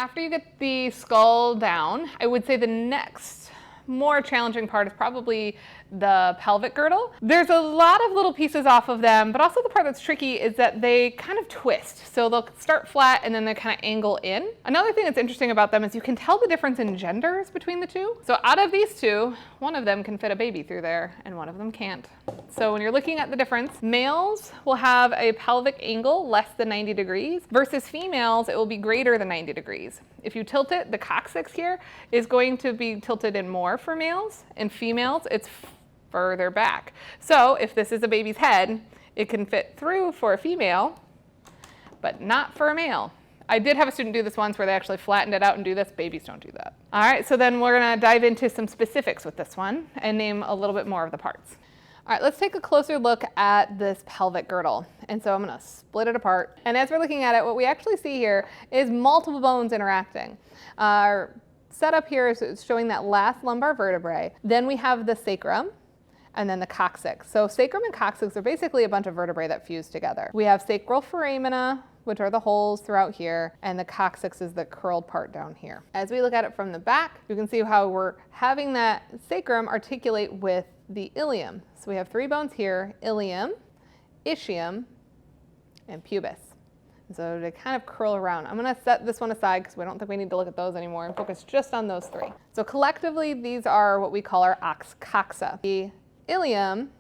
After you get the skull down, I would say the next more challenging part is probably the pelvic girdle. There's a lot of little pieces off of them, but also the part that's tricky is that they kind of twist. So they'll start flat and then they kind of angle in. Another thing that's interesting about them is you can tell the difference in genders between the two. So out of these two, one of them can fit a baby through there and one of them can't. So when you're looking at the difference, males will have a pelvic angle less than 90 degrees versus females, it will be greater than 90 degrees. If you tilt it, the coccyx here is going to be tilted in more for males, and females, it's further back. So if this is a baby's head, it can fit through for a female, but not for a male. I did have a student do this once where they actually flattened it out and do this. Babies don't do that. All right, so then we're gonna dive into some specifics with this one and name a little bit more of the parts. All right, let's take a closer look at this pelvic girdle. And so I'm gonna split it apart. And as we're looking at it, what we actually see here is multiple bones interacting. Our setup here is showing that last lumbar vertebrae. Then we have the sacrum, and then the coccyx. So sacrum and coccyx are basically a bunch of vertebrae that fuse together. We have sacral foramina, which are the holes throughout here, and the coccyx is the curled part down here. As we look at it from the back, you can see how we're having that sacrum articulate with the ilium. So we have three bones here: ilium, ischium, and pubis. And so they kind of curl around. I'm gonna set this one aside because we don't think we need to look at those anymore and focus just on those three. So collectively, these are what we call our ox coxa. The ilium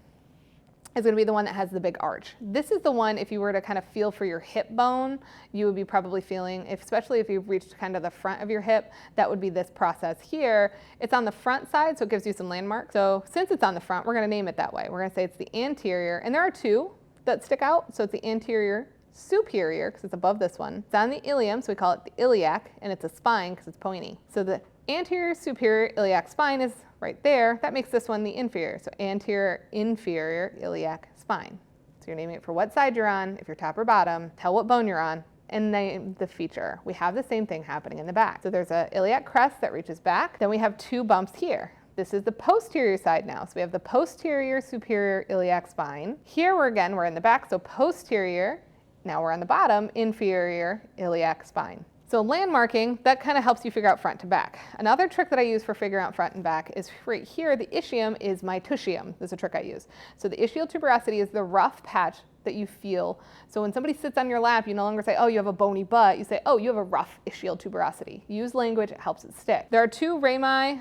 is going to be the one that has the big arch. This is the one, if you were to kind of feel for your hip bone, you would be probably feeling, especially if you've reached kind of the front of your hip, that would be this process here. It's on the front side, so it gives you some landmarks. So since it's on the front, we're going to name it that way. We're going to say it's the anterior, and there are two that stick out. So it's the anterior superior, because it's above this one. It's on the ilium, so we call it the iliac, and it's a spine because it's pointy. So the anterior superior iliac spine is right there. That makes this one the inferior. So anterior inferior iliac spine. So you're naming it for what side you're on, if you're top or bottom, tell what bone you're on, and name the feature. We have the same thing happening in the back. So there's a iliac crest that reaches back. Then we have two bumps here. This is the posterior side now. So we have the posterior superior iliac spine. Here we're in the back, so posterior. Now we're on the bottom, inferior iliac spine. So landmarking, that kind of helps you figure out front to back. Another trick that I use for figuring out front and back is right here, the ischium is my tuchium. This is a trick I use. So the ischial tuberosity is the rough patch that you feel. So when somebody sits on your lap, you no longer say, oh, you have a bony butt. You say, oh, you have a rough ischial tuberosity. Use language, it helps it stick. There are two rami,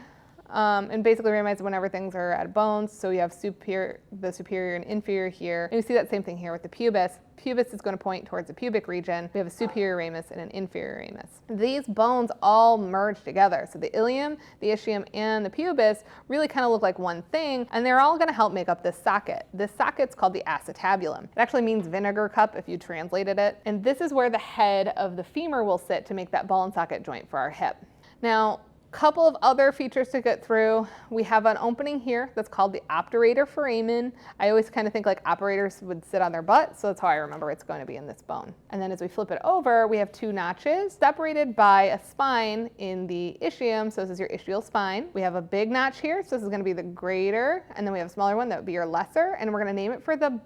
and basically rami is whenever things are at bones. So you have the superior and inferior here. And you see that same thing here with the pubis. Pubis is going to point towards the pubic region. We have a superior ramus and an inferior ramus. These bones all merge together. So the ilium, the ischium, and the pubis really kind of look like one thing, and they're all going to help make up this socket. This socket's called the acetabulum. It actually means vinegar cup if you translated it. And this is where the head of the femur will sit to make that ball and socket joint for our hip. Now, couple of other features to get through. We have an opening here that's called the obturator foramen. I always kind of think like operators would sit on their butt, so that's how I remember it's going to be in this bone. And then as we flip it over, we have two notches separated by a spine in the ischium, so this is your ischial spine. We have a big notch here, so this is going to be the greater, and then we have a smaller one that would be your lesser, and we're going to name it for the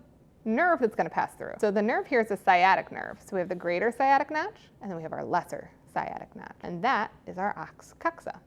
nerve that's going to pass through. So the nerve here is the sciatic nerve. So we have the greater sciatic notch, and then we have our lesser sciatic notch, and that is our ox coxa.